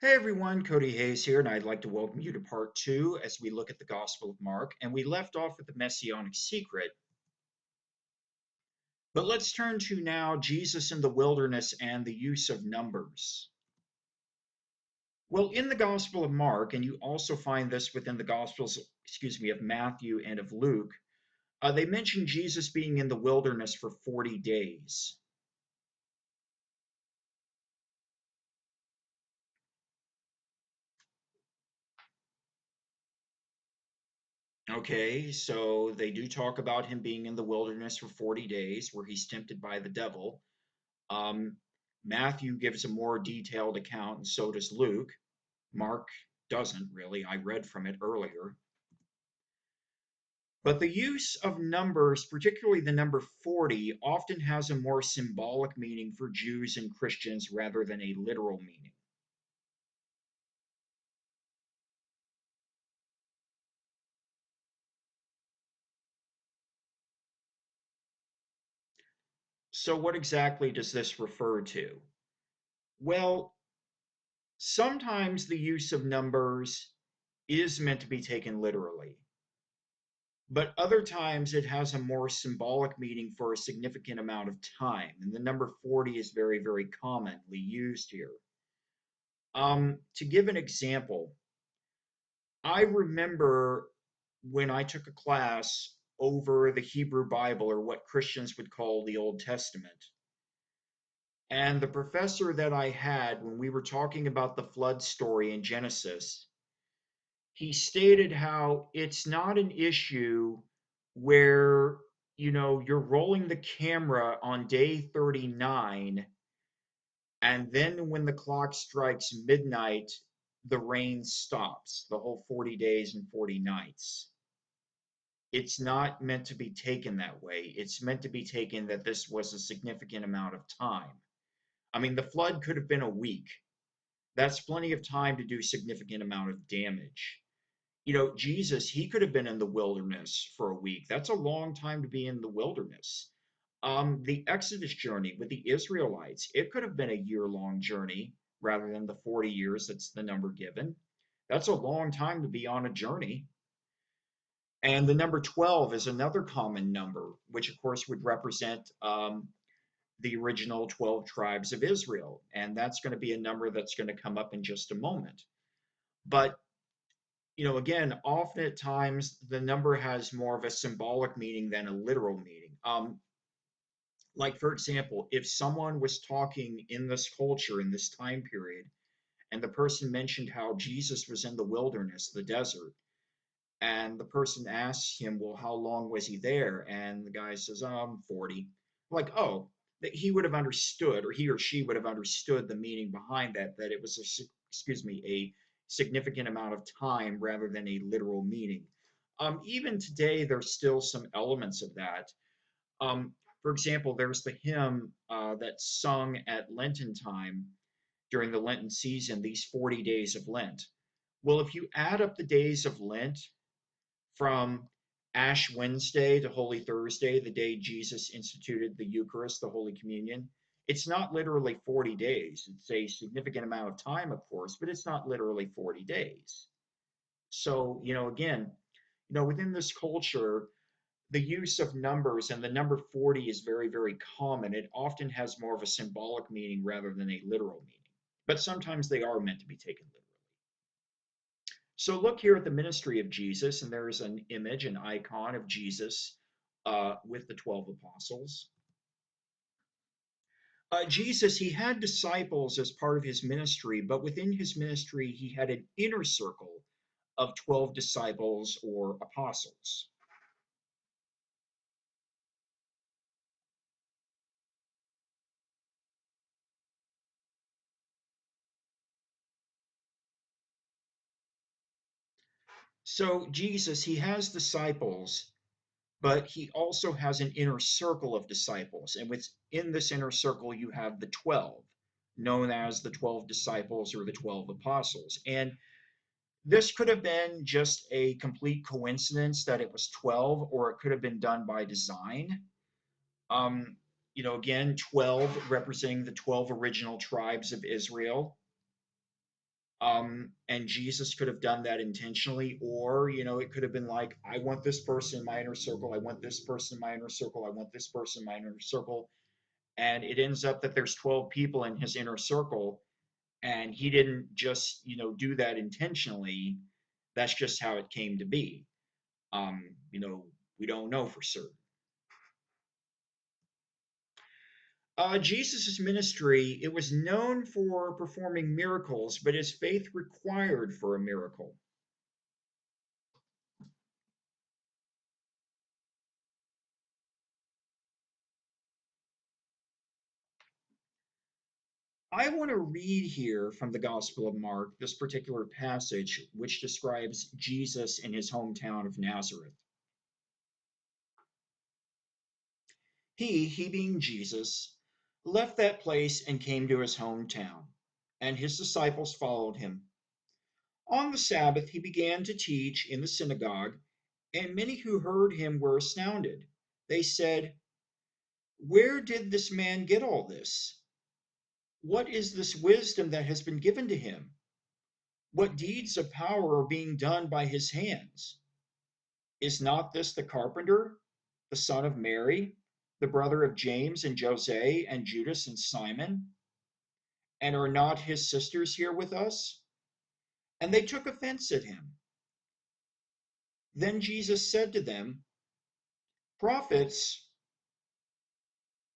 Hey everyone, Cody Hayes here, and I'd like to welcome you to part two as we look at the Gospel of Mark. And we left off with the Messianic secret. But let's turn to now Jesus in the wilderness and the use of numbers. Well, in the Gospel of Mark, and you also find this within the Gospels, of Matthew and of Luke, they mention Jesus being in the wilderness for 40 days. Okay, so they do talk about him being in the wilderness for 40 days where he's tempted by the devil. Um, Matthew gives a more detailed account, and so does Luke. Mark doesn't really. I read from it earlier. But the use of numbers, particularly the number 40, often has a more symbolic meaning for Jews and Christians rather than a literal meaning. So, what exactly does this refer to? Well, sometimes the use of numbers is meant to be taken literally. But other times it has a more symbolic meaning for a significant amount of time. And the number 40 is very, very commonly used here. To give an example, I remember when I took a class over the Hebrew Bible, or what Christians would call the Old Testament. And the professor that I had, when we were talking about the flood story in Genesis, he stated how it's not an issue where you're rolling the camera on day 39 and then when the clock strikes midnight the rain stops the whole 40 days and 40 nights. It's not meant to be taken that way. It's meant to be taken that this was a significant amount of time. I mean, the flood could have been a week. That's plenty of time to do significant amount of damage. Jesus, he could have been in the wilderness for a week. That's a long time to be in the wilderness. The Exodus journey with the Israelites, it could have been a year-long journey rather than the 40 years that's the number given. That's a long time to be on a journey. And the number 12 is another common number, which of course would represent the original 12 tribes of Israel. And that's going to be a number that's going to come up in just a moment. But again, often at times the number has more of a symbolic meaning than a literal meaning. Like, for example, if someone was talking in this culture, in this time period, and the person mentioned how Jesus was in the wilderness, the desert, and the person asks him, well, how long was he there? And the guy says, 40. Like, oh, that he would have understood, or he or she would have understood the meaning behind that, that it was a significant amount of time rather than a literal meaning. Even today, there's still some elements of that. For example, there's the hymn that's sung at Lenten time during the Lenten season, these 40 days of Lent. Well, if you add up the days of Lent from Ash Wednesday to Holy Thursday, the day Jesus instituted the Eucharist, the Holy Communion, it's not literally 40 days. It's a significant amount of time, of course, but it's not literally 40 days. So, again, within this culture, the use of numbers and the number 40 is very, very common. It often has more of a symbolic meaning rather than a literal meaning. But sometimes they are meant to be taken literally. So look here at the ministry of Jesus, and there's an image, an icon of Jesus with the 12 apostles. Jesus, he had disciples as part of his ministry, but within his ministry, he had an inner circle of 12 disciples or apostles. So Jesus, he has disciples, but he also has an inner circle of disciples. And within this inner circle, you have the 12, known as the 12 disciples or the 12 apostles. And this could have been just a complete coincidence that it was 12, or it could have been done by design. Um, again, 12 representing the 12 original tribes of Israel. And Jesus could have done that intentionally, or, it could have been like, I want this person in my inner circle, I want this person in my inner circle, I want this person in my inner circle. And it ends up that there's 12 people in his inner circle, and he didn't just, do that intentionally. That's just how it came to be. We don't know for certain. Jesus' ministry, it was known for performing miracles, but his faith required for a miracle. I want to read here from the Gospel of Mark this particular passage, which describes Jesus in his hometown of Nazareth. He being Jesus, left that place and came to his hometown, and his disciples followed him. On the Sabbath, he began to teach in the synagogue, and many who heard him were astounded. They said, "Where did this man get all this? What is this wisdom that has been given to him? What deeds of power are being done by his hands? Is not this the carpenter, the son of Mary, the brother of James and Jose and Judas and Simon? And are not his sisters here with us?" And they took offense at him. Then Jesus said to them, "Prophets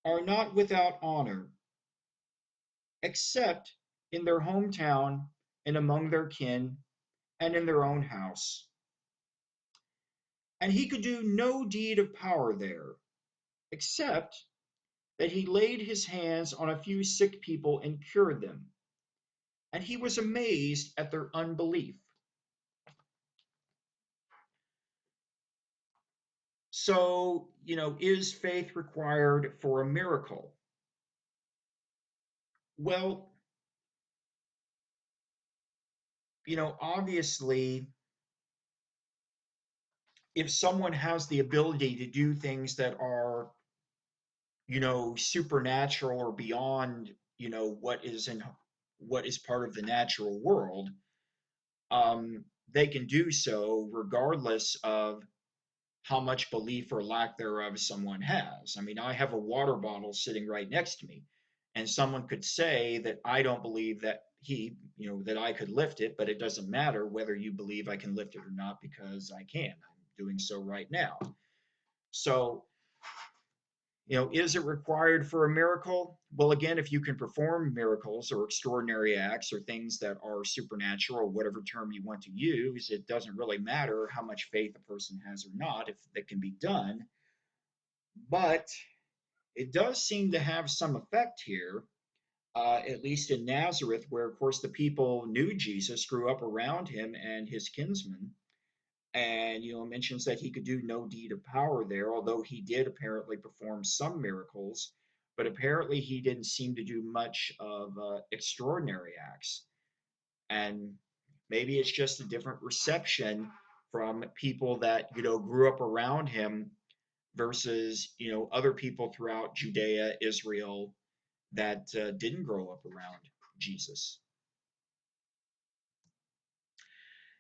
are not without honor, except in their hometown and among their kin and in their own house." And he could do no deed of power there, except that he laid his hands on a few sick people and cured them. And he was amazed at their unbelief. So, is faith required for a miracle? Well, obviously, if someone has the ability to do things that are, supernatural or beyond, what is part of the natural world, they can do so regardless of how much belief or lack thereof someone has. I mean, I have a water bottle sitting right next to me, and someone could say that I don't believe that that I could lift it, but it doesn't matter whether you believe I can lift it or not because I can. I'm doing so right now. So, is it required for a miracle? Well, again, if you can perform miracles or extraordinary acts or things that are supernatural, or whatever term you want to use, it doesn't really matter how much faith a person has or not if that can be done. But it does seem to have some effect here, at least in Nazareth, where, of course, the people knew Jesus, grew up around him and his kinsmen. And, mentions that he could do no deed of power there, although he did apparently perform some miracles. But apparently, he didn't seem to do much of extraordinary acts. And maybe it's just a different reception from people that, grew up around him versus, other people throughout Judea, Israel, that didn't grow up around Jesus.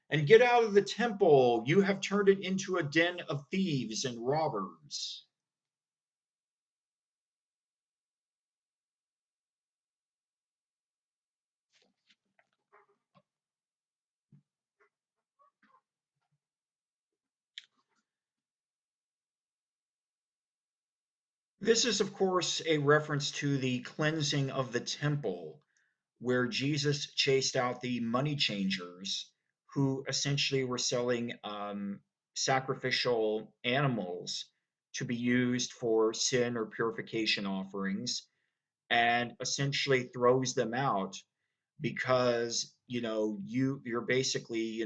"And get out of the temple, you have turned it into a den of thieves and robbers." This is, of course, a reference to the cleansing of the temple, where Jesus chased out the money changers who essentially were selling sacrificial animals to be used for sin or purification offerings, and essentially throws them out because you're basically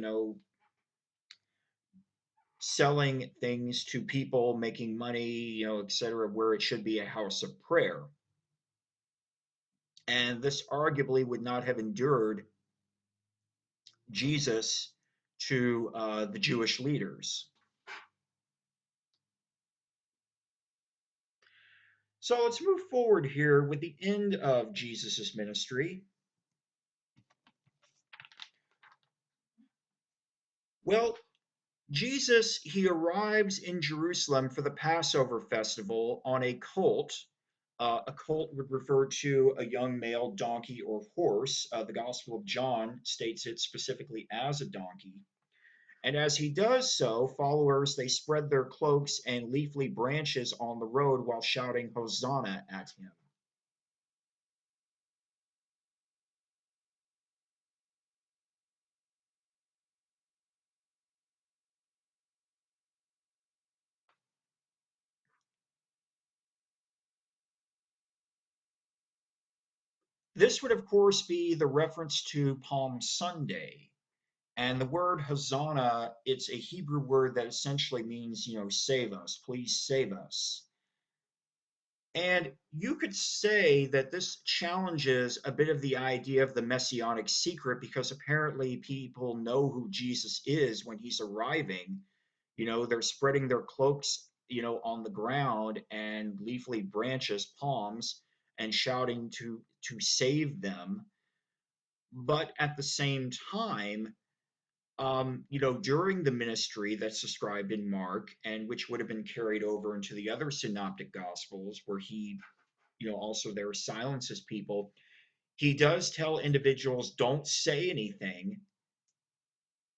selling things to people, making money, etc., where it should be a house of prayer. And this arguably would not have endured Jesus to the Jewish leaders. So let's move forward here with the end of Jesus's ministry. Well, Jesus, he arrives in Jerusalem for the Passover festival on a colt. A colt would refer to a young male donkey or horse. The Gospel of John states it specifically as a donkey. And as he does so, followers they spread their cloaks and leafy branches on the road while shouting Hosanna at him. This would, of course, be the reference to Palm Sunday. And the word Hosanna, it's a Hebrew word that essentially means, save us, please save us. And you could say that this challenges a bit of the idea of the messianic secret because apparently people know who Jesus is when he's arriving. They're spreading their cloaks, on the ground and leafy branches, palms, and shouting to save them. But at the same time, during the ministry that's described in Mark and which would have been carried over into the other synoptic gospels where he, also there silences people, he does tell individuals don't say anything,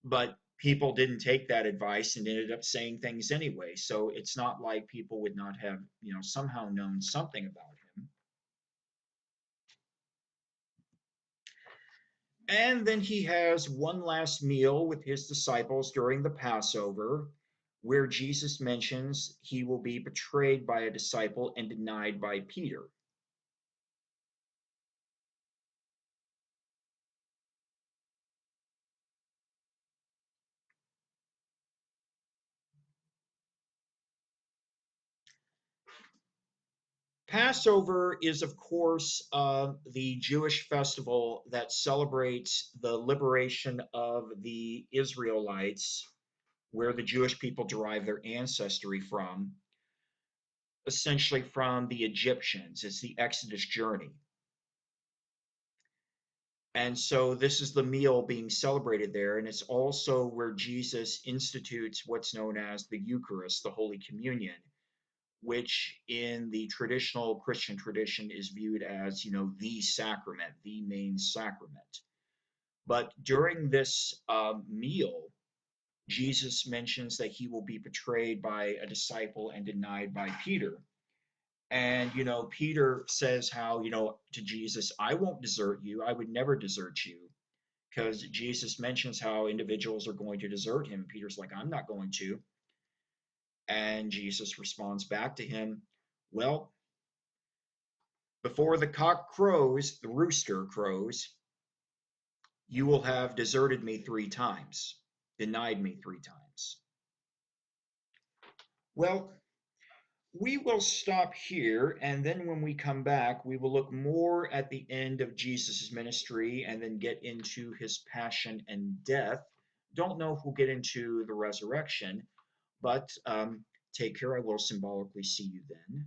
but people didn't take that advice and ended up saying things anyway. So it's not like people would not have, somehow known something about him. And then he has one last meal with his disciples during the Passover, where Jesus mentions he will be betrayed by a disciple and denied by Peter. Passover is, of course, the Jewish festival that celebrates the liberation of the Israelites, where the Jewish people derive their ancestry from, essentially from the Egyptians. It's the Exodus journey. And so this is the meal being celebrated there, and it's also where Jesus institutes what's known as the Eucharist, the Holy Communion, which in the traditional Christian tradition is viewed as, the sacrament, the main sacrament. But during this meal, Jesus mentions that he will be betrayed by a disciple and denied by Peter. And, Peter says how, to Jesus, I won't desert you. I would never desert you because Jesus mentions how individuals are going to desert him. Peter's like, I'm not going to. And Jesus responds back to him, well, before the cock crows, the rooster crows, you will have deserted me 3 times, denied me 3 times. Well, we will stop here, and then when we come back, we will look more at the end of Jesus' ministry and then get into his passion and death. Don't know if we'll get into the resurrection, but take care. I will symbolically see you then.